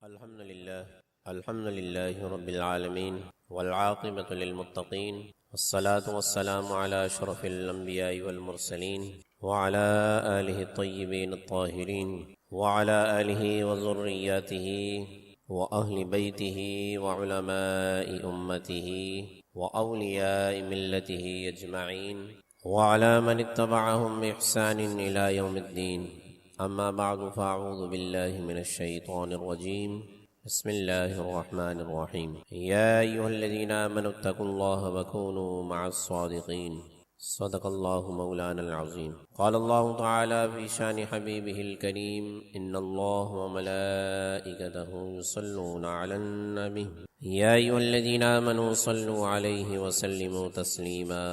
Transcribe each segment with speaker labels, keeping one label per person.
Speaker 1: الحمد لله رب العالمين والعاقبة للمتقين والصلاة والسلام على أشرف الأنبياء والمرسلين وعلى آله الطيبين الطاهرين وعلى آله وذرياته وأهل بيته وعلماء أمته وأولياء ملته أجمعين وعلى من اتبعهم بإحسان إلى يوم الدين. أما بعد فأعوذ بالله من الشيطان الرجيم. بسم الله الرحمن الرحيم. يا أيها الذين آمنوا اتقوا الله وكونوا مع الصادقين. صدق الله مولانا العظيم. قال الله تعالى في شان حبيبه الكريم: إن الله وملائكته يصلون على النبي يا أيها الذين آمنوا صلوا عليه وسلموا تسليما.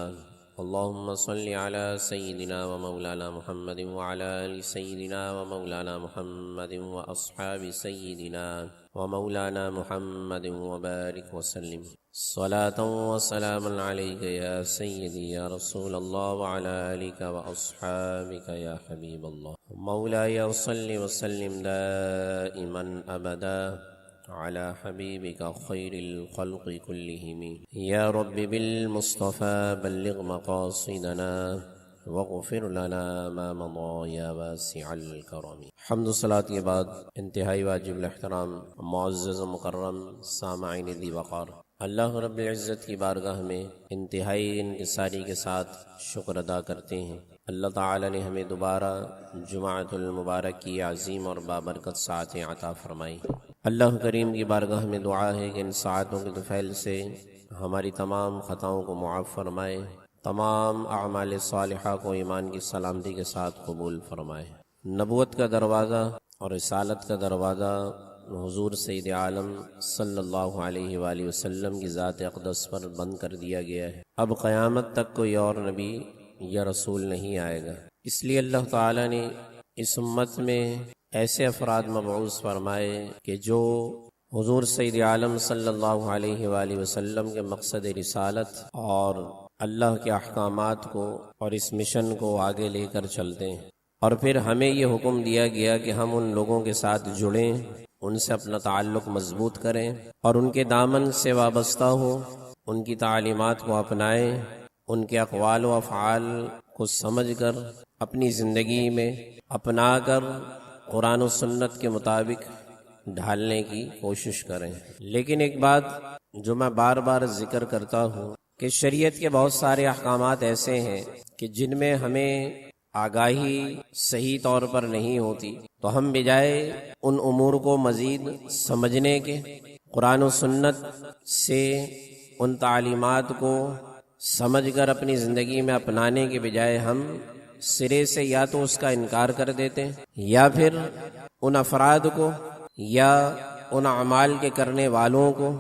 Speaker 1: اللهم صل على سيدنا ومولانا محمد وعلى آل سيدنا ومولانا محمد وأصحاب سيدنا ومولانا محمد وبارك وسلم صلاة وسلاما عليك يا سيدي يا رسول الله وعلى آلك وأصحابك يا حبيب الله. مولاي صل وسلم دائما أبدا على حبيبك خير الخلق كلهم. يا رب بالمصطفى بلغ مقاصدنا وغفر لنا ما مضى يا واسع الكرم. حمد و صلاۃ کے بعد انتہائی واجب الاحترام معزز و مکرم سامعین ذی وقار، اللہ رب العزت کی بارگاہ میں انتہائی انکساری کے ساتھ شکر ادا کرتے ہیں. اللہ تعالی نے ہمیں دوبارہ جمعۃ المبارک کی عظیم اور بابرکت ساعتیں عطا فرمائی. اللہ کریم کی بارگاہ میں دعا ہے کہ ان ساعتوں کے طفیل سے ہماری تمام خطاؤں کو معاف فرمائے، تمام اعمال صالحہ کو ایمان کی سلامتی کے ساتھ قبول فرمائے. نبوت کا دروازہ اور رسالت کا دروازہ حضور سید عالم صلی اللہ علیہ وآلہ وسلم کی ذات اقدس پر بند کر دیا گیا ہے. اب قیامت تک کوئی اور نبی یا رسول نہیں آئے گا. اس لیے اللہ تعالی نے اس امت میں ایسے افراد مبعوث فرمائے کہ جو حضور سید عالم صلی اللہ علیہ وآلہ وسلم کے مقصد رسالت اور اللہ کے احکامات کو اور اس مشن کو آگے لے کر چلتے ہیں. اور پھر ہمیں یہ حکم دیا گیا کہ ہم ان لوگوں کے ساتھ جڑیں، ان سے اپنا تعلق مضبوط کریں اور ان کے دامن سے وابستہ ہوں، ان کی تعلیمات کو اپنائیں، ان کے اقوال و افعال کو سمجھ کر اپنی زندگی میں اپنا کر قرآن و سنت کے مطابق ڈھالنے کی کوشش کریں. لیکن ایک بات جو میں بار بار ذکر کرتا ہوں کہ شریعت کے بہت سارے احکامات ایسے ہیں کہ جن میں ہمیں آگاہی صحیح طور پر نہیں ہوتی، تو ہم بجائے ان امور کو مزید سمجھنے کے، قرآن و سنت سے ان تعلیمات کو سمجھ کر اپنی زندگی میں اپنانے کے بجائے ہم سرے سے یا تو اس کا انکار کر دیتے ہیں یا پھر ان افراد کو یا ان اعمال کے کرنے والوں کو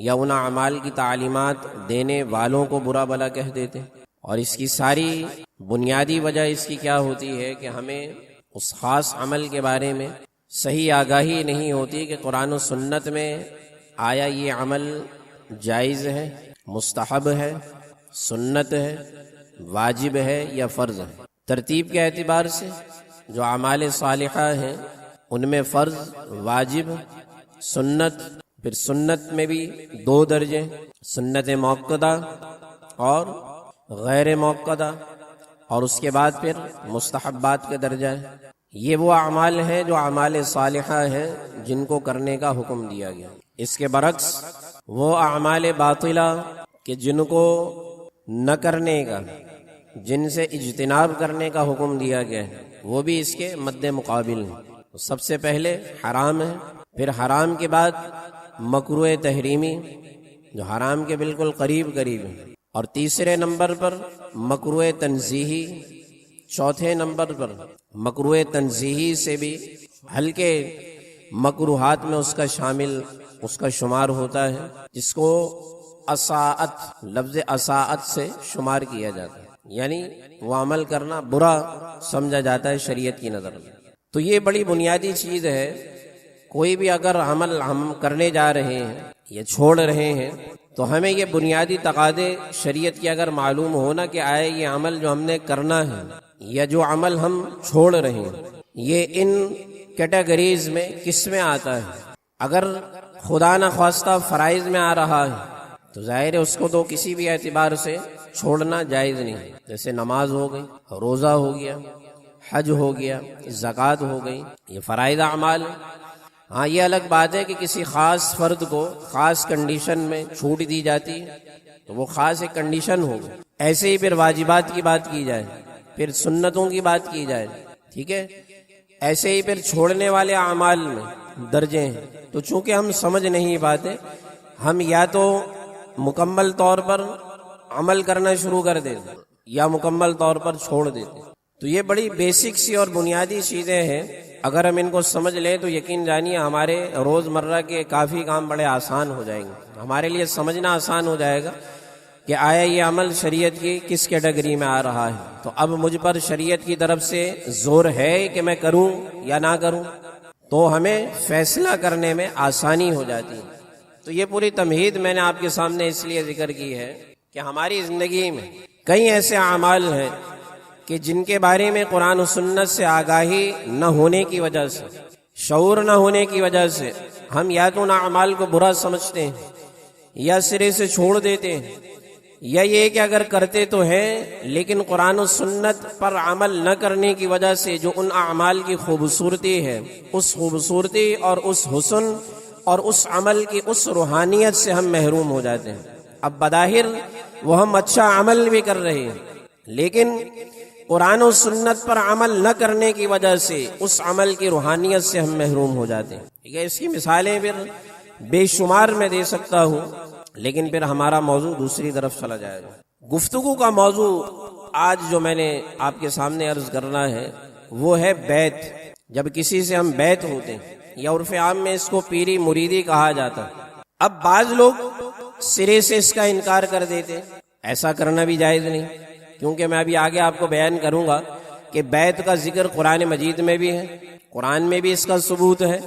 Speaker 1: یا ان اعمال کی تعلیمات دینے والوں کو برا بھلا کہہ دیتے ہیں. اور اس کی ساری بنیادی وجہ اس کی کیا ہوتی ہے کہ ہمیں اس خاص عمل کے بارے میں صحیح آگاہی نہیں ہوتی کہ قرآن و سنت میں آیا یہ عمل جائز ہے، مستحب ہے، سنت ہے، واجب ہے یا فرض ہے. ترتیب کے اعتبار سے جو اعمال صالحہ ہیں ان میں فرض، واجب، سنت، پھر سنت میں بھی دو درجے، سنت موقدہ اور غیر موقدہ، اور اس کے بعد پھر مستحبات کے درجہ ہے. یہ وہ اعمال ہیں جو اعمال صالحہ ہیں جن کو کرنے کا حکم دیا گیا. اس کے برعکس وہ اعمال باطلہ کہ جن کو نہ کرنے کا، جن سے اجتناب کرنے کا حکم دیا گیا ہے، وہ بھی اس کے مد مقابل ہیں. سب سے پہلے حرام ہے، پھر حرام کے بعد مکروہ تحریمی جو حرام کے بالکل قریب ہے، اور تیسرے نمبر پر مکروہ تنزیہی، چوتھے نمبر پر مکروہ تنزیہی سے بھی ہلکے مکروہات میں اس کا شمار ہوتا ہے، جس کو اساءت، لفظ اساءت سے شمار کیا جاتا ہے، یعنی وہ عمل کرنا برا سمجھا جاتا ہے شریعت کی نظر میں. تو یہ بڑی بنیادی چیز ہے. کوئی بھی اگر عمل ہم کرنے جا رہے ہیں یا چھوڑ رہے ہیں تو ہمیں یہ بنیادی تقاضے شریعت کی اگر معلوم ہونا کہ آئے یہ عمل جو ہم نے کرنا ہے یا جو عمل ہم چھوڑ رہے ہیں یہ ان کیٹیگریز میں کس میں آتا ہے. اگر خدا نہ خواستہ فرائض میں آ رہا ہے تو ظاہر ہے اس کو تو کسی بھی اعتبار سے چھوڑنا جائز نہیں، جیسے نماز ہو گئی، روزہ ہو گیا، حج ہو گیا، زکوٰۃ ہو گئی، یہ فرائض اعمال ہیں۔ ہاں یہ الگ بات ہے کہ کسی خاص فرد کو خاص کنڈیشن میں چھوٹ دی جاتی ہے تو وہ خاص ایک کنڈیشن ہوگی۔ ایسے ہی پھر واجبات کی بات کی جائے، پھر سنتوں کی بات کی جائے، ٹھیک ہے، ایسے ہی پھر چھوڑنے والے اعمال میں درجے ہیں۔ تو چونکہ ہم سمجھ نہیں پاتے، ہم یا تو مکمل طور پر عمل کرنا شروع کر دیتے یا مکمل طور پر چھوڑ دیتے۔ تو یہ بڑی بیسک سی اور بنیادی چیزیں ہیں، اگر ہم ان کو سمجھ لیں تو یقین جانیے ہمارے روز مرہ کے کافی کام بڑے آسان ہو جائیں گے، ہمارے لیے سمجھنا آسان ہو جائے گا کہ آیا یہ عمل شریعت کی کس کیٹیگری میں آ رہا ہے، تو اب مجھ پر شریعت کی طرف سے زور ہے کہ میں کروں یا نہ کروں، تو ہمیں فیصلہ کرنے میں آسانی ہو جاتی ہے۔ تو یہ پوری تمہید میں نے آپ کے سامنے اس لیے ذکر کی ہے کہ ہماری زندگی میں کئی ایسے اعمال ہیں کہ جن کے بارے میں قرآن و سنت سے آگاہی نہ ہونے کی وجہ سے، شعور نہ ہونے کی وجہ سے ہم یا تو ان اعمال کو برا سمجھتے ہیں یا سرے سے چھوڑ دیتے ہیں، یا یہ کہ اگر کرتے تو ہیں لیکن قرآن و سنت پر عمل نہ کرنے کی وجہ سے جو ان اعمال کی خوبصورتی ہے، اس خوبصورتی اور اس حسن اور اس عمل کی اس روحانیت سے ہم محروم ہو جاتے ہیں۔ اب بظاہر وہ ہم اچھا عمل بھی کر رہے ہیں لیکن قرآن و سنت پر عمل نہ کرنے کی وجہ سے اس عمل کی روحانیت سے ہم محروم ہو جاتے ہیں۔ ٹھیک ہے، اس کی مثالیں پھر بے شمار میں دے سکتا ہوں، لیکن پھر ہمارا موضوع دوسری طرف چلا جائے گا۔ گفتگو کا موضوع آج جو میں نے آپ کے سامنے عرض کرنا ہے وہ ہے بیعت۔ جب کسی سے ہم بیعت ہوتے ہیں یا عرف عام میں اس کو پیری مریدی کہا جاتا ہے۔ اب بعض لوگ سرے سے اس کا انکار کر دیتے، ایسا کرنا بھی جائز نہیں، کیونکہ میں ابھی آگے آپ کو بیان کروں گا کہ بیعت کا ذکر قرآن مجید میں بھی ہے، قرآن میں بھی اس کا ثبوت ہے،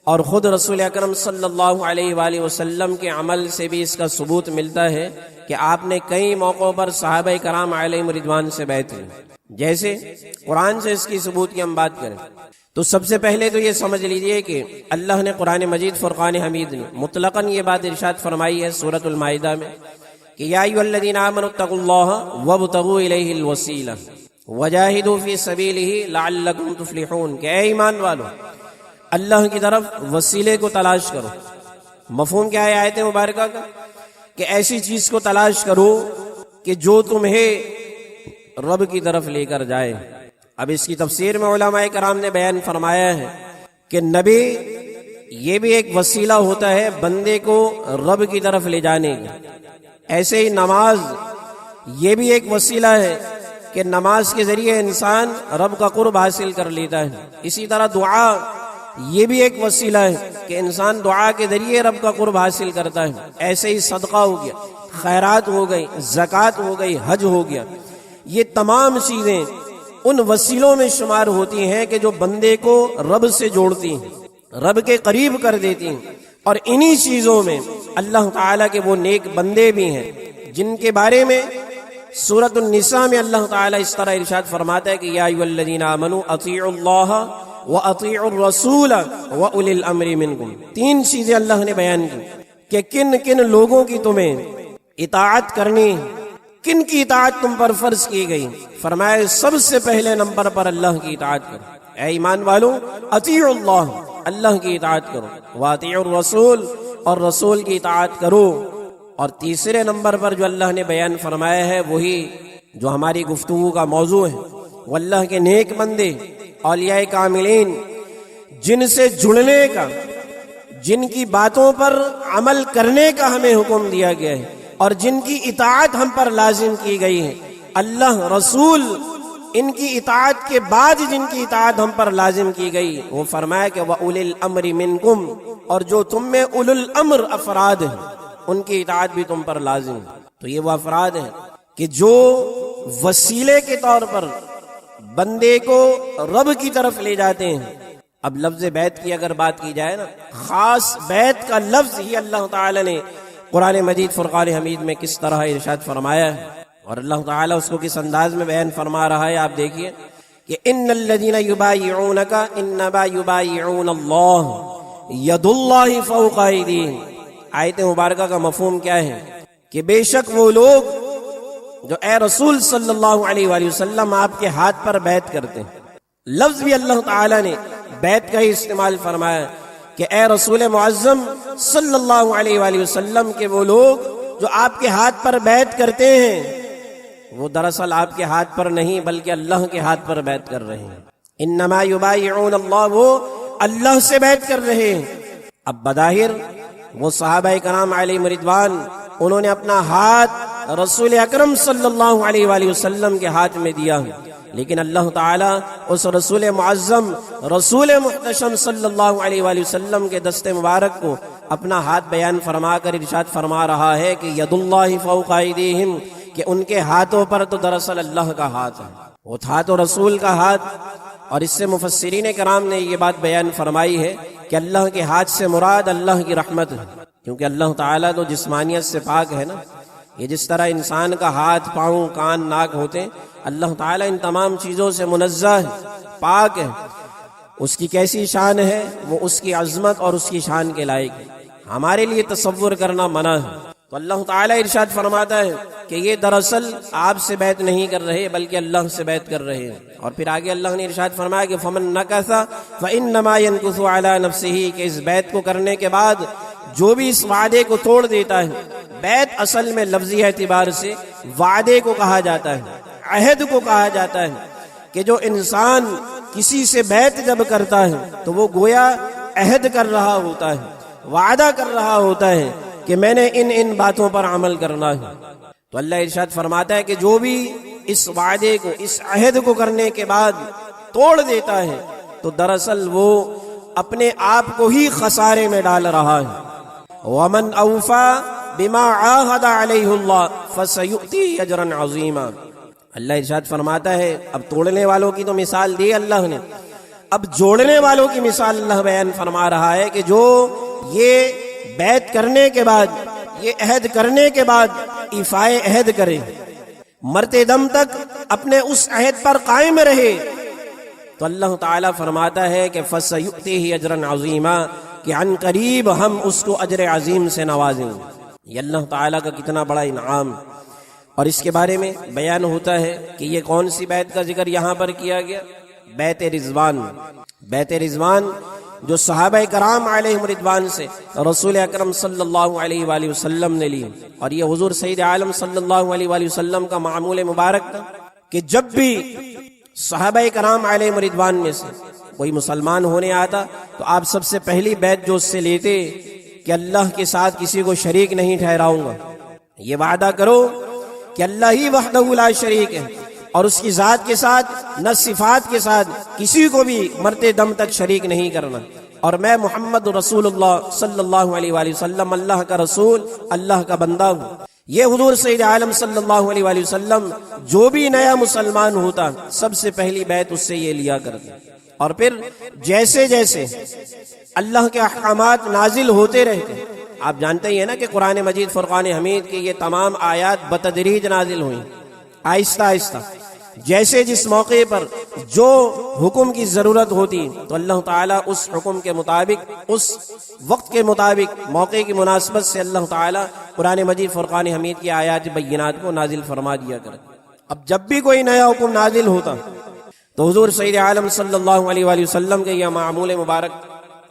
Speaker 1: اور خود رسول اکرم صلی اللہ علیہ وآلہ وسلم کے عمل سے بھی اس کا ثبوت ملتا ہے کہ آپ نے کئی موقعوں پر صحابہ کرام علیہم رضوان سے بیعت لی۔ جیسے قرآن سے اس کی ثبوت کی ہم بات کریں تو سب سے پہلے تو یہ سمجھ لیجئے کہ اللہ نے قرآن مجید فرقان حمید میں مطلقاً یہ بات ارشاد فرمائی ہے سورۃ المائدہ میں کہ یا ایھا الذین آمنوا اتقوا اللہ وابتغوا الیہ الوسیلہ وجاہدوا فی سبیلہ لعلکم تفلحون، کہ اے ایمان والو اللہ کی طرف وسیلے کو تلاش کرو۔ مفہوم کیا ہے آیت مبارکہ کا؟ کہ ایسی چیز کو تلاش کرو کہ جو تمہیں رب کی طرف لے کر جائے۔ اب اس کی تفسیر میں علماء کرام نے بیان فرمایا ہے کہ نبی یہ بھی ایک وسیلہ ہوتا ہے بندے کو رب کی طرف لے جانے کا، ایسے ہی نماز یہ بھی ایک وسیلہ ہے کہ نماز کے ذریعے انسان رب کا قرب حاصل کر لیتا ہے۔ اسی طرح دعا یہ بھی ایک وسیلہ ہے کہ انسان دعا کے ذریعے رب کا قرب حاصل کرتا ہے۔ ایسے ہی صدقہ ہو گیا، خیرات ہو گئی، زکوٰۃ ہو گئی، حج ہو گیا، یہ تمام چیزیں ان وسیلوں میں شمار ہوتی ہیں کہ جو بندے کو رب سے جوڑتی ہیں، رب کے قریب کر دیتی ہیں۔ اور انہی چیزوں میں اللہ تعالیٰ کے وہ نیک بندے بھی ہیں جن کے بارے میں سورۃ النساء میں اللہ تعالیٰ اس طرح ارشاد فرماتا ہے کہ یا ایھا الذین آمنوا اطیعوا اللہ وَأَطِيعُوا الرَّسُولَ وَأُولِي الْأَمْرِ مِنْكُمْ۔ تین چیزیں اللہ نے بیان کی کہ کن کن لوگوں کی تمہیں اطاعت کرنی، کن کی اطاعت تم پر فرض کی گئی۔ فرمایا سب سے پہلے نمبر پر اللہ کی اطاعت کرو، اے ایمان والو اطیعوا اللہ، اللہ کی اطاعت کرو، وَأَطِيعُوا الرَّسُولَ، اور رسول کی اطاعت کرو۔ اور تیسرے نمبر پر جو اللہ نے بیان فرمایا ہے وہی جو ہماری گفتگو کا موضوع ہے، وہ اللہ کے نیک بندے اولیاء کاملین جن سے جڑنے کا، جن کی باتوں پر عمل کرنے کا ہمیں حکم دیا گیا ہے اور جن کی اطاعت ہم پر لازم کی گئی ہے۔ اللہ رسول ان کی اطاعت کے بعد جن کی اطاعت ہم پر لازم کی گئی وہ فرمایا کہ وَأُولِي الْأَمْرِ مِنْكُمْ، اور جو تم میں اولو الامر افراد ہیں ان کی اطاعت بھی تم پر لازم ہے۔ تو یہ وہ افراد ہیں کہ جو وسیلے کے طور پر بندے کو رب کی طرف لے جاتے ہیں۔ اب لفظ بیعت کی اگر بات کی جائے نا، خاص بیعت کا لفظ ہی اللہ تعالی نے قرآن مجید فرقان حمید میں کس طرح ارشاد فرمایا ہے، اور اللہ تعالیٰ اس کو کس انداز میں بیان فرما رہا ہے۔ آپ دیکھیے کہ ان الذین یبایعونک انما یبایعون اللہ
Speaker 2: ید اللہ فوق ایدیہم، آیت مبارکہ کا مفہوم کیا ہے کہ بے شک وہ لوگ جو اے رسول صلی اللہ علیہ وآلہ وسلم آپ کے ہاتھ پر بیعت کرتے ہیں. لفظ بھی اللہ تعالیٰ نے بیعت کا ہی استعمال فرمایا کہ اے رسول معظم صلی اللہ علیہ وآلہ وسلم کے وہ لوگ جو آپ کے ہاتھ پر بیعت کرتے ہیں وہ دراصل آپ کے ہاتھ پر نہیں بلکہ اللہ کے ہاتھ پر بیعت کر رہے ہیں. انما یبایعون اللہ، وہ اللہ سے بیعت کر رہے ہیں. اب بظاہر وہ صحابہ کرام علیہم رضوان انہوں نے اپنا ہاتھ رسول اکرم صلی اللہ علیہ وآلہ وسلم کے ہاتھ میں دیا، لیکن اللہ تعالیٰ اس رسول معظم رسول محتشم صلی اللہ علیہ وآلہ وسلم کے دست مبارک کو اپنا ہاتھ بیان فرما کر ارشاد فرما رہا ہے کہ ید اللہ فوق ایدیہم، کہ ان کے ہاتھوں پر تو دراصل اللہ کا ہاتھ ہے، وہ تھا تو رسول کا ہاتھ. اور اس سے مفسرین کرام نے یہ بات بیان فرمائی ہے کہ اللہ کے ہاتھ سے مراد اللہ کی رحمت ہے، کیونکہ اللہ تعالیٰ تو جسمانیت سے پاک ہے نا. یہ جس طرح انسان کا ہاتھ، پاؤں، کان، ناک ہوتے ہیں، اللہ تعالیٰ ان تمام چیزوں سے منزہ ہے، پاک ہے. اس کی کیسی شان ہے، وہ اس کی عظمت اور اس کی شان کے لائق ہے، ہمارے لیے تصور کرنا منع ہے. تو اللہ تعالیٰ ارشاد فرماتا ہے کہ یہ دراصل آپ سے بیعت نہیں کر رہے بلکہ اللہ سے بیعت کر رہے ہیں. اور پھر آگے اللہ نے ارشاد فرمایا کہ فمن نکث فانما ينكث على نفسه، کہ اس بیعت کو کرنے کے بعد جو بھی اس وعدے کو توڑ دیتا ہے. بیعت اصل میں لفظی اعتبار سے وعدے کو کہا جاتا ہے، عہد کو کہا جاتا ہے، کہ جو انسان کسی سے بیعت جب کرتا ہے تو وہ گویا عہد کر رہا ہوتا ہے، وعدہ کر رہا ہوتا ہے کہ میں نے ان باتوں پر عمل کرنا ہے. تو اللہ ارشاد فرماتا ہے کہ جو بھی اس وعدے کو، اس عہد کو کرنے کے بعد توڑ دیتا ہے تو دراصل وہ اپنے آپ کو ہی خسارے میں ڈال رہا ہے. وَمَنْ أَوْفَى بِمَا عَاهَدَ عَلَيْهُ اللَّهُ فَسَيُؤْتِيهِ أَجْرًا عَظِيمًا. اللہ ارشاد فرماتا ہے، اب توڑنے والوں کی تو مثال دی اللہ نے، اب جوڑنے والوں کی مثال اللہ بیان فرما رہا ہے کہ جو یہ بیعت کرنے کے بعد، یہ عہد کرنے کے بعد ایفائے عہد کرے، مرتے دم تک اپنے اس عہد پر قائم رہے، تو اللہ تعالیٰ فرماتا ہے کہ فَسَيُؤْتِيهِ أَجْرًا عَظِيمًا، کہ عن قریب ہم اس کو اجر عظیم سے نوازیں. یہ اللہ تعالیٰ کا کتنا بڑا انعام. اور اس کے بارے میں بیان ہوتا ہے کہ یہ کون سی بیعت کا ذکر یہاں پر کیا گیا؟ بیعت رضوان. بیعت رضوان جو صحابہ کرام علیہم رضوان سے رسول اکرم صلی اللہ علیہ وآلہ وسلم نے لی. اور یہ حضور سید عالم صلی اللہ علیہ وآلہ وسلم کا معمول مبارک تھا کہ جب بھی صحابہ کرام علیہم رضوان میں سے کوئی مسلمان ہونے آتا تو آپ سب سے پہلی بیعت جو اس سے لیتے کہ اللہ کے ساتھ کسی کو شریک نہیں ٹھہراؤں گا، یہ وعدہ کرو کہ اللہ ہی وحدہ لا شریک ہے، اور اس کی ذات کے ساتھ نہ صفات کے ساتھ کسی کو بھی مرتے دم تک شریک نہیں کرنا، اور میں محمد رسول اللہ صلی اللہ علیہ وآلہ وسلم اللہ کا رسول، اللہ کا بندہ ہوں. یہ حضور سید عالم صلی اللہ علیہ وآلہ وسلم جو بھی نیا مسلمان ہوتا سب سے پہلی بیعت اس سے یہ لیا کرتے. اور پھر جیسے جیسے اللہ کے احکامات نازل ہوتے رہتے، آپ جانتے ہی ہیں نا کہ قرآن مجید فرقان حمید کی یہ تمام آیات بتدریج نازل ہوئیں، آہستہ آہستہ. جیسے جس موقع پر جو حکم کی ضرورت ہوتی تو اللہ تعالیٰ اس حکم کے مطابق، اس وقت کے مطابق، موقع کی مناسبت سے اللہ تعالیٰ قرآن مجید فرقان حمید کی آیات بینات کو نازل فرما دیا کرے. اب جب بھی کوئی نیا حکم نازل ہوتا تو حضور سید عالم صلی اللہ علیہ وآلہ وسلم کے یہ معمول مبارک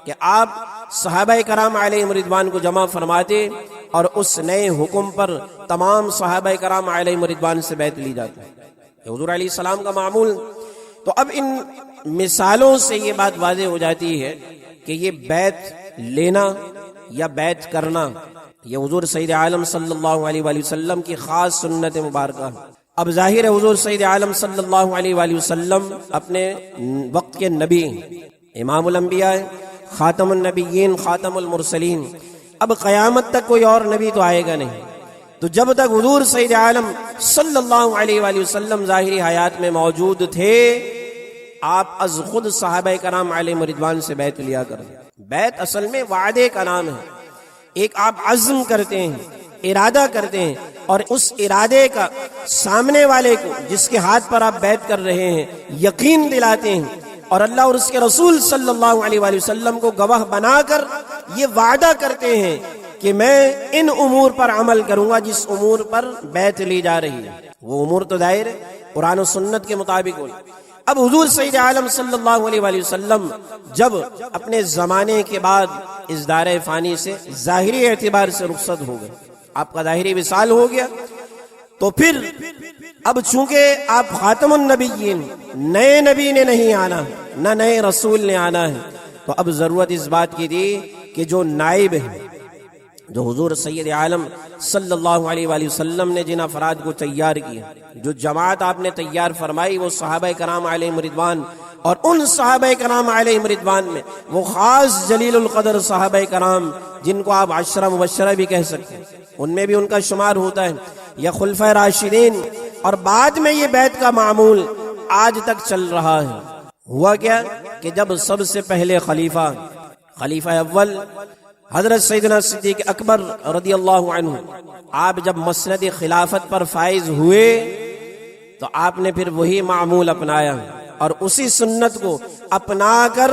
Speaker 2: کہ آپ صحابہ کرام علیہم رضوان کو جمع فرماتے اور اس نئے حکم پر تمام صحابہ کرام علیہم رضوان سے بیعت لی جاتی. حضور علیہ السلام کا معمول. تو اب ان مثالوں سے یہ بات واضح ہو جاتی ہے کہ یہ بیعت لینا یا بیعت کرنا یہ حضور سید عالم صلی اللہ علیہ وآلہ وسلم کی خاص سنت مبارکہ. اب ظاہر ہے حضور سید عالم صلی اللہ علیہ وآلہ وسلم اپنے وقت کے نبی، امام الانبیاء، خاتم النبیین، خاتم المرسلین. اب قیامت تک کوئی اور نبی تو آئے گا نہیں، تو جب تک حضور سید عالم صلی اللہ علیہ وآلہ وسلم ظاہری حیات میں موجود تھے آپ از خود صحابہ کرام علیہم رضوان سے بیعت لیا کریں. بیعت اصل میں وعدے کا نام ہے. ایک آپ عزم کرتے ہیں، ارادہ کرتے ہیں، اور اس ارادے کا سامنے والے کو جس کے ہاتھ پر آپ بیعت کر رہے ہیں یقین دلاتے ہیں اور اللہ اور اس کے رسول صلی اللہ علیہ وآلہ وسلم کو گواہ بنا کر یہ وعدہ کرتے ہیں کہ میں ان امور پر عمل کروں گا جس امور پر بیعت لی جا رہی ہے۔ وہ امور تو ظاہر ہے قرآن و سنت کے مطابق ہوئی۔ اب حضور سید عالم صلی اللہ علیہ وآلہ وسلم جب اپنے زمانے کے بعد اس دائرہ فانی سے ظاہری اعتبار سے رخصت ہو گئے، آپ کا ظاہری وصال ہو گیا، تو پھر اب چونکہ آپ خاتم النبیین، نئے نبی نے نہیں آنا، نہ نئے رسول نے آنا ہے، تو اب ضرورت اس بات کی تھی کہ جو نائب ہے، جو حضور سید عالم صلی اللہ علیہ وآلہ وسلم نے جن افراد کو تیار کیا، جو جماعت آپ نے تیار فرمائی، وہ صحابہ کرام علیہم رضوان، اور ان صحابہ کرام علیہم رضوان میں وہ خاص جلیل القدر صحابہ کرام جن کو آپ عشرہ مبشرہ بھی کہہ سکتے ہیں، ان میں بھی ان کا شمار ہوتا ہے، یا خلفائے راشدین، اور بعد میں یہ بیعت کا معمول آج تک چل رہا ہے۔ ہوا کیا کہ جب سب سے پہلے خلیفہ اول حضرت سیدنا صدیق اکبر رضی اللہ عنہ آپ جب مسند خلافت پر فائز ہوئے تو آپ نے پھر وہی معمول اپنایا، اور اسی سنت کو اپنا کر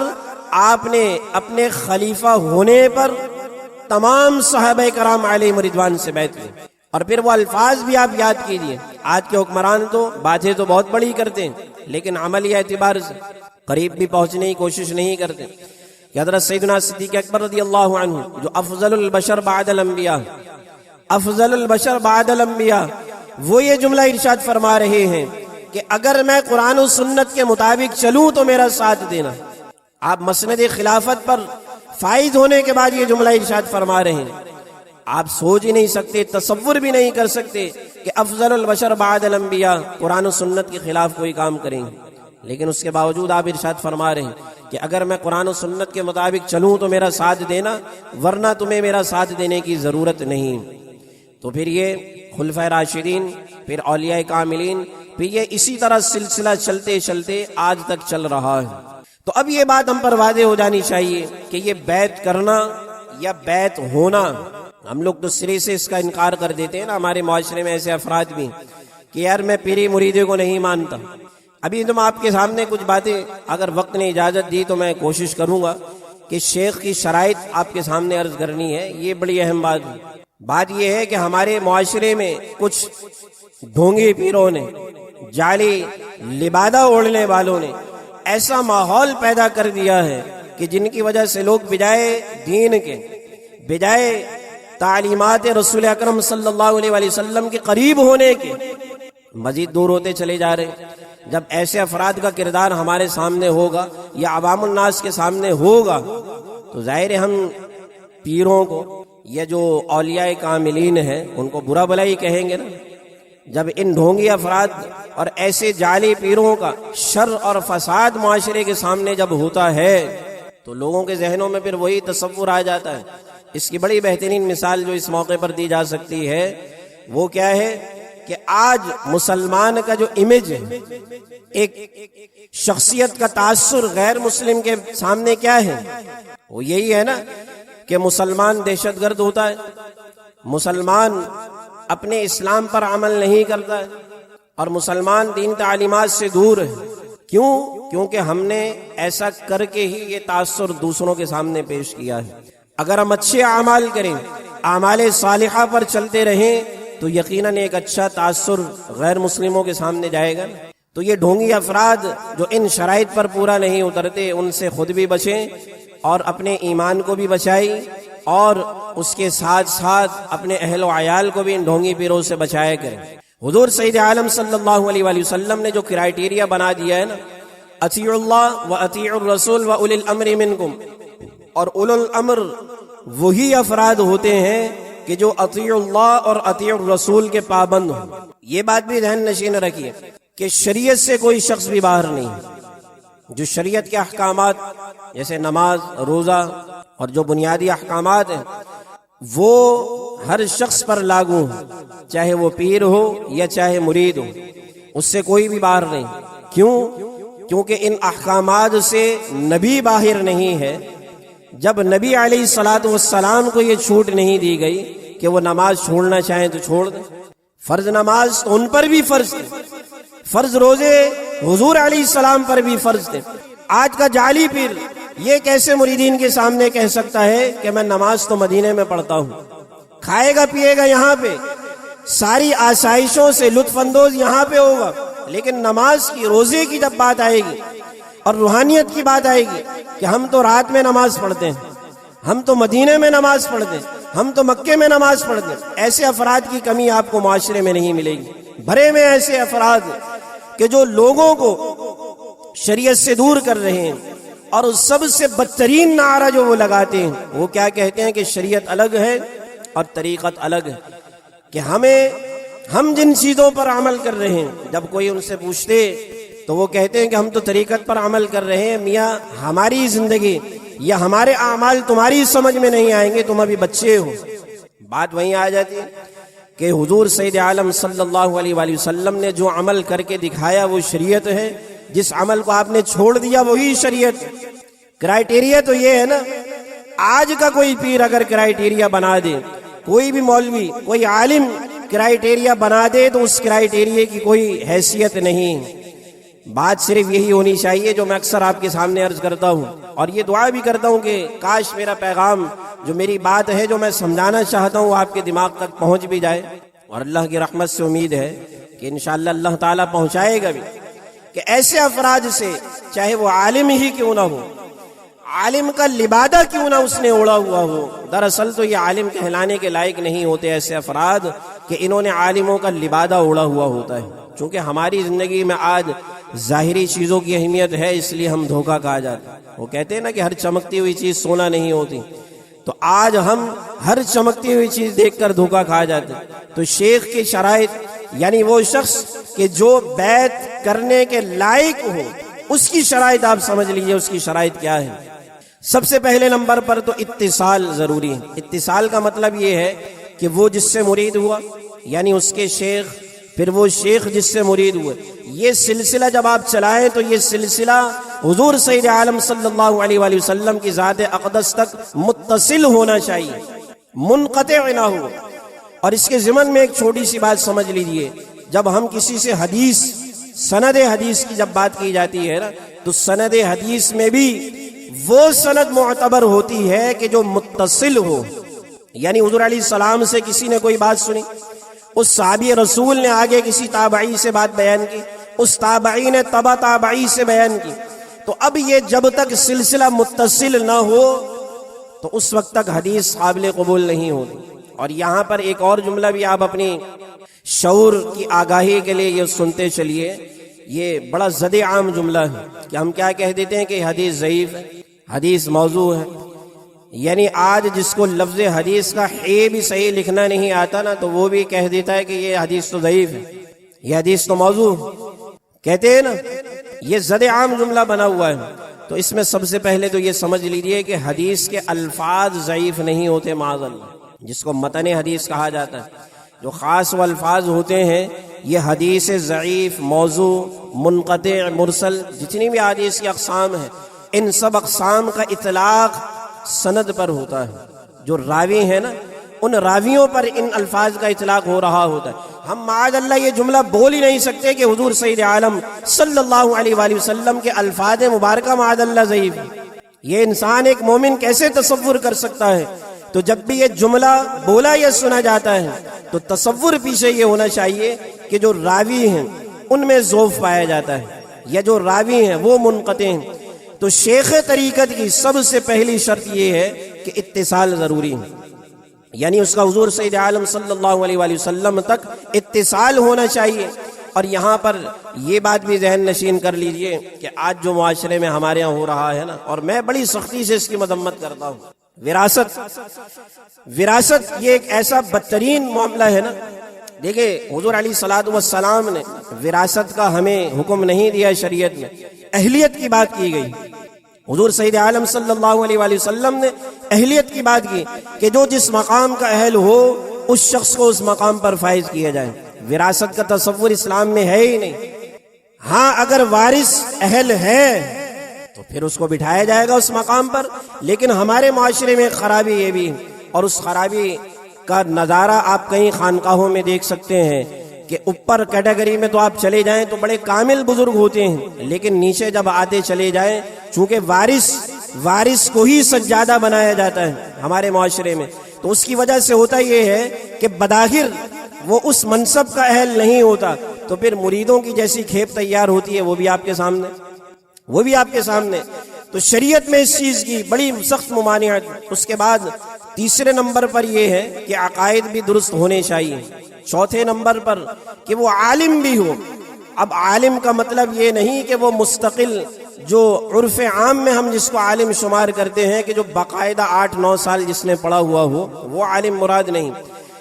Speaker 2: آپ نے اپنے خلیفہ ہونے پر تمام صحابہ کرام علیہم رضوان سے بیعت کی۔ اور پھر وہ الفاظ بھی آپ یاد کیجئے، آج کے حکمران تو باتیں تو بہت بڑی کرتے ہیں لیکن عملی اعتبار سے قریب بھی پہنچنے کی کوشش نہیں کرتے۔ کہ حضرت سیدنا صدیق اکبر رضی اللہ عنہ جو افضل البشر بعد الانبیاء، وہ یہ جملہ ارشاد فرما رہے ہیں کہ اگر میں قرآن و سنت کے مطابق چلوں تو میرا ساتھ دینا۔ آپ مسند خلافت پر فائز ہونے کے بعد یہ جملہ ارشاد فرما رہے ہیں۔ آپ سوچ ہی نہیں سکتے، تصور بھی نہیں کر سکتے کہ افضل البشر بعد الانبیاء قرآن و سنت کے خلاف کوئی کام کریں گے، لیکن اس کے باوجود آپ ارشاد فرما رہے ہیں کہ اگر میں قرآن و سنت کے مطابق چلوں تو میرا ساتھ دینا، ورنہ تمہیں میرا ساتھ دینے کی ضرورت نہیں۔ تو پھر یہ خلفائے راشدین، پھر اولیاء کاملین، پھر یہ اسی طرح سلسلہ چلتے چلتے آج تک چل رہا ہے۔ تو اب یہ بات ہم پر واضح ہو جانی چاہیے کہ یہ بیعت کرنا یا بیعت ہونا، ہم لوگ تو سرے سے اس کا انکار کر دیتے ہیں نا، ہمارے معاشرے میں ایسے افراد بھی کہ یار میں پیری مریدے کو نہیں مانتا۔ ابھی تم آپ کے سامنے کچھ باتیں اگر وقت نے اجازت دی تو میں کوشش کروں گا کہ شیخ کی شرائط آپ کے سامنے عرض کرنی ہے۔ یہ بڑی اہم بات یہ ہے کہ ہمارے معاشرے میں کچھ ڈھونگی پیروں نے، جعلی لبادہ اوڑھنے والوں نے ایسا ماحول پیدا کر دیا ہے کہ جن کی وجہ سے لوگ بجائے دین کے، بجائے تعلیمات رسول اکرم صلی اللہ علیہ وآلہ وسلم کے قریب ہونے کے، مزید دور ہوتے چلے جا رہے ہیں۔ جب ایسے افراد کا کردار ہمارے سامنے ہوگا یا عوام الناس کے سامنے ہوگا تو ظاہر ہے ہم پیروں کو یا جو اولیاء کاملین ہیں ان کو برا بھلا ہی کہیں گے نا۔ جب ان ڈھونگی افراد اور ایسے جعلی پیروں کا شر اور فساد معاشرے کے سامنے جب ہوتا ہے تو لوگوں کے ذہنوں میں پھر وہی تصور آ جاتا ہے۔ اس کی بڑی بہترین مثال جو اس موقع پر دی جا سکتی ہے وہ کیا ہے کہ آج مسلمان کا جو امیج ہے، ایک شخصیت کا تاثر غیر مسلم کے سامنے کیا ہے، وہ یہی ہے نا کہ مسلمان دہشت گرد ہوتا ہے، مسلمان اپنے اسلام پر عمل نہیں کرتا ہے، اور مسلمان دین تعلیمات سے دور ہے۔ کیونکہ ہم نے ایسا کر کے ہی یہ تاثر دوسروں کے سامنے پیش کیا ہے۔ اگر ہم اچھے اعمال کریں، اعمال صالحہ پر چلتے رہیں تو یقیناً ایک اچھا تاثر غیر مسلموں کے سامنے جائے گا۔ تو یہ ڈھونگی افراد جو ان شرائط پر پورا نہیں اترتے ان سے خود بھی بچیں اور اپنے ایمان کو بھی بچائی، اور اس کے ساتھ ساتھ اپنے اہل و عیال کو بھی ان ڈھونگی پیروں سے بچایا کریں۔ حضور سید عالم صلی اللہ علیہ وآلہ وسلم نے جو کرائیٹیریا بنا دیا ہے نا، اطیعوا اللہ و اطیعوا الرسول و اولی الامر منکم، اور اولو الامر وہی افراد ہوتے ہیں کہ جو اطیعوا اللہ اور اطیعوا الرسول کے پابند ہوں۔ یہ بات بھی ذہن نشین رکھیے کہ شریعت سے کوئی شخص بھی باہر نہیں ہے۔ جو شریعت کے احکامات جیسے نماز، روزہ اور جو بنیادی احکامات ہیں وہ ہر شخص پر لاگو ہیں، چاہے وہ پیر ہو یا چاہے مرید ہو، اس سے کوئی بھی باہر نہیں۔ کیونکہ ان احکامات سے نبی باہر نہیں ہے۔ جب نبی علیہ الصلوۃ والسلام کو یہ چھوٹ نہیں دی گئی کہ وہ نماز چھوڑنا چاہیں تو چھوڑ دیں، فرض نماز تو ان پر بھی فرض تھے، فرض روزے حضور علیہ السلام پر بھی فرض تھے۔ آج کا جعلی پیر یہ کیسے مریدین کے سامنے کہہ سکتا ہے کہ میں نماز تو مدینے میں پڑھتا ہوں، کھائے گا پیے گا یہاں پہ، ساری آسائشوں سے لطف اندوز یہاں پہ ہوگا، لیکن نماز کی روزے کی جب بات آئے گی اور روحانیت کی بات آئے گی کہ ہم تو رات میں نماز پڑھتے ہیں، ہم تو مدینے میں نماز پڑھتے ہیں، ہم تو مکے میں نماز پڑھتے ہیں، ایسے افراد کی کمی آپ کو معاشرے میں نہیں ملے گی۔ بھرے میں ایسے افراد کہ جو لوگوں کو شریعت سے دور کر رہے ہیں، اور سب سے بدترین نعرہ جو وہ لگاتے ہیں وہ کیا کہتے ہیں کہ شریعت الگ ہے اور طریقت الگ ہے، کہ ہم جن چیزوں پر عمل کر رہے ہیں، جب کوئی ان سے پوچھتے تو وہ کہتے ہیں کہ ہم تو طریقت پر عمل کر رہے ہیں، میاں ہماری زندگی یا ہمارے اعمال تمہاری سمجھ میں نہیں آئیں گے، تم ابھی بچے ہو۔ بات وہیں آ جاتی ہے کہ حضور سید عالم صلی اللہ علیہ وآلہ وسلم نے جو عمل کر کے دکھایا وہ شریعت ہے، جس عمل کو آپ نے چھوڑ دیا وہی شریعت۔ کرائیٹیریا تو یہ ہے نا، آج کا کوئی پیر اگر کرائیٹیریا بنا دے، کوئی بھی مولوی کوئی عالم کرائیٹیریا بنا دے تو اس کرائیٹیریا کی کوئی حیثیت نہیں۔ بات صرف یہی ہونی چاہیے جو میں اکثر آپ کے سامنے عرض کرتا ہوں، اور یہ دعا بھی کرتا ہوں کہ کاش میرا پیغام، جو میری بات ہے جو میں سمجھانا چاہتا ہوں، آپ کے دماغ تک پہنچ بھی جائے، اور اللہ کی رحمت سے امید ہے کہ انشاءاللہ اللہ تعالیٰ پہنچائے گا بھی، کہ ایسے افراد سے چاہے وہ عالم ہی کیوں نہ ہو، عالم کا لبادہ کیوں نہ اس نے اوڑا ہوا ہو، دراصل تو یہ عالم کہلانے کے لائق نہیں ہوتے ایسے افراد کہ انہوں نے عالموں کا لبادہ اوڑا ہوا ہوتا ہے۔ چونکہ ہماری زندگی میں آج ظاہری چیزوں کی اہمیت ہے، اس لیے ہم دھوکہ کہا جاتا ہے۔ وہ کہتے ہیں نا کہ ہر چمکتی ہوئی چیز سونا نہیں ہوتی، تو آج ہم ہر چمکتی ہوئی چیز دیکھ کر دھوکہ کھا جاتے ہیں۔ تو شیخ کی شرائط یعنی وہ شخص کہ جو بیعت کرنے کے لائق ہو، اس کی شرائط آپ سمجھ لیجئے، اس کی شرائط کیا ہے۔ سب سے پہلے نمبر پر تو اتصال ضروری ہے۔ اتصال کا مطلب یہ ہے کہ وہ جس سے مرید ہوا یعنی اس کے شیخ، پھر وہ شیخ جس سے مرید ہوئے، یہ سلسلہ جب آپ چلائیں تو یہ سلسلہ حضور سید عالم صلی اللہ علیہ وآلہ وسلم کی ذات اقدس تک متصل ہونا چاہیے، منقطع نہ ہو۔ اور اس کے ضمن میں ایک چھوٹی سی بات سمجھ لیجئے، جب ہم کسی سے حدیث، سند حدیث کی جب بات کی جاتی ہے نا، تو سند حدیث میں بھی وہ سند معتبر ہوتی ہے کہ جو متصل ہو، یعنی حضور علیہ السلام سے کسی نے کوئی بات سنی، اس صحابی رسول نے آگے کسی تابعی سے بات بیان کی، اس تابعی نے تبع تابعی سے بیان کی، تو اب یہ جب تک سلسلہ متصل نہ ہو تو اس وقت تک حدیث قابل قبول نہیں ہوتی۔ اور یہاں پر ایک اور جملہ بھی آپ اپنی شعور کی آگاہی کے لیے یہ سنتے چلیے، یہ بڑا زد عام جملہ ہے کہ ہم کیا کہہ دیتے ہیں کہ حدیث ضعیف ہے، حدیث موضوع ہے، یعنی آج جس کو لفظ حدیث کا ہے بھی صحیح لکھنا نہیں آتا نا، تو وہ بھی کہہ دیتا ہے کہ یہ حدیث تو ضعیف ہے، یہ حدیث تو موضوع کہتے ہیں نا، یہ زد عام جملہ بنا ہوا ہے۔ تو اس میں سب سے پہلے تو یہ سمجھ لیجئے کہ حدیث کے الفاظ ضعیف نہیں ہوتے، معاذ اللہ، جس کو متن حدیث کہا جاتا ہے، جو خاص و الفاظ ہوتے ہیں، یہ حدیث ضعیف، موضوع، منقطع، مرسل، جتنی بھی حدیث کی اقسام ہیں، ان سب اقسام کا اطلاق سند پر ہوتا ہے۔ جو راوی ہیں نا، ان راویوں پر ان الفاظ کا اطلاق ہو رہا ہوتا ہے۔ ہم معاذ اللہ یہ جملہ بول ہی نہیں سکتے کہ حضور سید عالم صلی اللہ علیہ وآلہ وسلم کے الفاظ مبارکہ معاذ اللہ ضعیف ہے۔ یہ انسان ایک مومن کیسے تصور کر سکتا ہے؟ تو جب بھی یہ جملہ بولا یا سنا جاتا ہے تو تصور پیچھے یہ ہونا چاہیے کہ جو راوی ہیں ان میں ضعف پایا جاتا ہے، یا جو راوی ہیں وہ منقطع ہیں۔ تو شیخ طریقت کی سب سے پہلی شرط یہ ہے کہ اتصال ضروری ہے، یعنی اس کا حضور سید عالم صلی اللہ علیہ وآلہ وسلم تک اتصال ہونا چاہیے۔ اور یہاں پر یہ بات بھی ذہن نشین کر لیجئے کہ آج جو معاشرے میں ہمارے ہاں ہو رہا ہے نا، اور میں بڑی سختی سے اس کی مذمت کرتا ہوں، وراثت یہ ایک ایسا بدترین معاملہ ہے نا۔ دیکھیں حضور علیہ الصلوۃ والسلام نے وراثت کا ہمیں حکم نہیں دیا، شریعت میں اہلیت کی بات کی گئی۔ حضور سید عالم صلی اللہ علیہ وآلہ وسلم نے اہلیت کی بات کی کہ جو جس مقام کا اہل ہو اس شخص کو اس مقام پر فائز کیا جائے۔ وراثت کا تصور اسلام میں ہے ہی نہیں۔ ہاں اگر وارث اہل ہے تو پھر اس کو بٹھایا جائے گا اس مقام پر، لیکن ہمارے معاشرے میں خرابی یہ بھی، اور اس خرابی کا نظارہ آپ کئی خانقاہوں میں دیکھ سکتے ہیں کہ اوپر کیٹیگری میں تو آپ چلے جائیں تو بڑے کامل بزرگ ہوتے ہیں، لیکن نیچے جب آتے چلے جائیں، چونکہ وارث کو ہی سجادہ بنایا جاتا ہے ہمارے معاشرے میں، تو اس کی وجہ سے ہوتا یہ ہے کہ بظاہر وہ اس منصب کا اہل نہیں ہوتا، تو پھر مریدوں کی جیسی کھیپ تیار ہوتی ہے وہ بھی آپ کے سامنے تو شریعت میں اس چیز کی بڑی سخت ممانعت۔ اس کے بعد تیسرے نمبر پر یہ ہے کہ عقائد بھی درست ہونے چاہیے۔ چوتھے نمبر پر کہ وہ عالم بھی ہو۔ اب عالم کا مطلب یہ نہیں کہ وہ مستقل، جو عرف عام میں ہم جس کو عالم شمار کرتے ہیں کہ جو باقاعدہ 8-9 سال جس نے پڑھا ہوا ہو، وہ عالم مراد نہیں،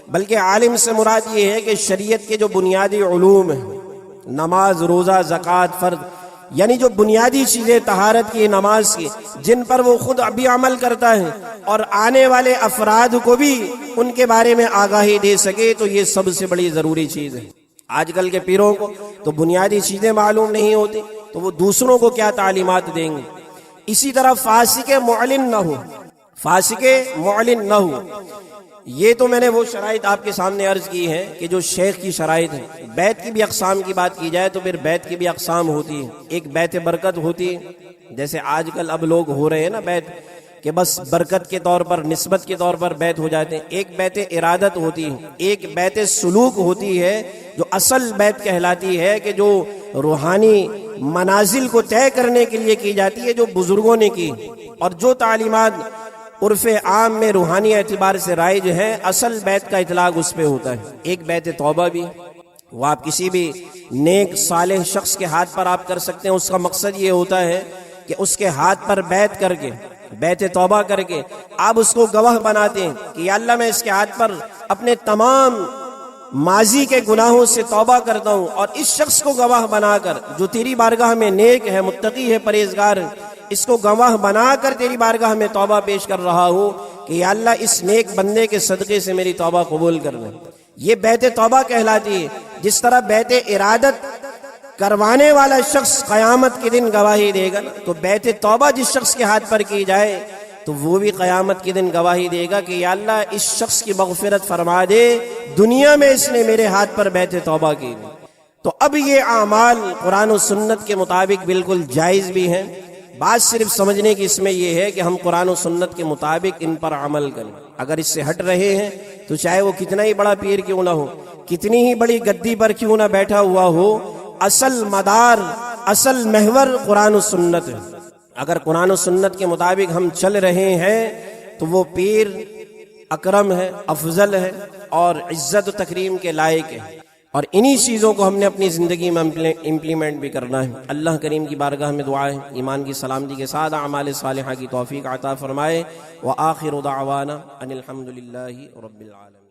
Speaker 2: بلکہ عالم سے مراد یہ ہے کہ شریعت کے جو بنیادی علوم ہیں، نماز، روزہ، زکوٰۃ، فرض، یعنی جو بنیادی چیزیں طہارت کی، نماز کی، جن پر وہ خود ابھی عمل کرتا ہے اور آنے والے افراد کو بھی ان کے بارے میں آگاہی دے سکے، تو یہ سب سے بڑی ضروری چیز ہے۔ آج کل کے پیروں کو تو بنیادی چیزیں معلوم نہیں ہوتی، تو وہ دوسروں کو کیا تعلیمات دیں گے۔ اسی طرح فاسق معلن نہ ہو۔ یہ تو میں نے وہ شرائط آپ کے سامنے عرض کی ہے کہ جو شیخ کی شرائط ہیں۔ بیت کی بھی اقسام کی بات کی جائے تو پھر بیت کی بھی اقسام ہوتی ہے۔ ایک بیت برکت ہوتی ہے، جیسے آج کل اب لوگ ہو رہے ہیں نا بیت، کہ بس برکت کے طور پر، نسبت کے طور پر بیت ہو جاتے ہیں۔ ایک بیت ارادت ہوتی ہے، ایک بیت سلوک ہوتی ہے، جو اصل بیت کہلاتی ہے کہ جو روحانی منازل کو طے کرنے کے لیے کی جاتی ہے، جو بزرگوں نے کی، اور جو تعلیمات عرف عام میں روحانی اعتبار سے رائج ہے، اصل بیت کا اطلاق اس پہ ہوتا ہے۔ ایک بیت توبہ بھی، وہ آپ کسی بھی نیک صالح شخص کے ہاتھ پر آپ کر سکتے ہیں۔ اس کا مقصد یہ ہوتا ہے کہ اس کے ہاتھ پر بیت کر کے، بیت توبہ کر کے آپ اس کو گواہ بناتے ہیں کہ یا اللہ میں اس کے ہاتھ پر اپنے تمام ماضی کے گناہوں سے توبہ کرتا ہوں، اور اس شخص کو گواہ بنا کر جو تیری بارگاہ میں نیک ہے، متقی ہے، پرہیزگار ہے، اس کو گواہ بنا کر تیری بارگاہ میں توبہ پیش کر رہا ہوں کہ یا اللہ اس نیک بندے کے صدقے سے میری توبہ قبول کر لیں۔ یہ بیت توبہ کہلاتی ہے۔ جس طرح بیت ارادت کروانے والا شخص قیامت کے دن گواہی دے گا، تو بیت توبہ جس شخص کے ہاتھ پر کی جائے تو وہ بھی قیامت کے دن گواہی دے گا کہ یا اللہ اس شخص کی مغفرت فرما دے، دنیا میں اس نے میرے ہاتھ پر بیت توبہ کی۔ تو اب یہ اعمال قرآن و سنت کے مطابق بالکل جائز بھی ہیں۔ بات صرف سمجھنے کی اس میں یہ ہے کہ ہم قرآن و سنت کے مطابق ان پر عمل کریں۔ اگر اس سے ہٹ رہے ہیں تو چاہے وہ کتنا ہی بڑا پیر کیوں نہ ہو، کتنی ہی بڑی گدی پر کیوں نہ بیٹھا ہوا ہو، اصل مدار، اصل محور قرآن و سنت ہے۔ اگر قرآن و سنت کے مطابق ہم چل رہے ہیں تو وہ پیر اکرم ہے، افضل ہے، اور عزت و تکریم کے لائق ہے، اور انہی چیزوں کو ہم نے اپنی زندگی میں امپلیمنٹ بھی کرنا ہے۔ اللہ کریم کی بارگاہ میں دعا ہے ایمان کی سلامتی کے ساتھ اعمال صالحہ کی توفیق عطا فرمائے۔ وآخر دعوانا ان الحمد للہ رب العالمین۔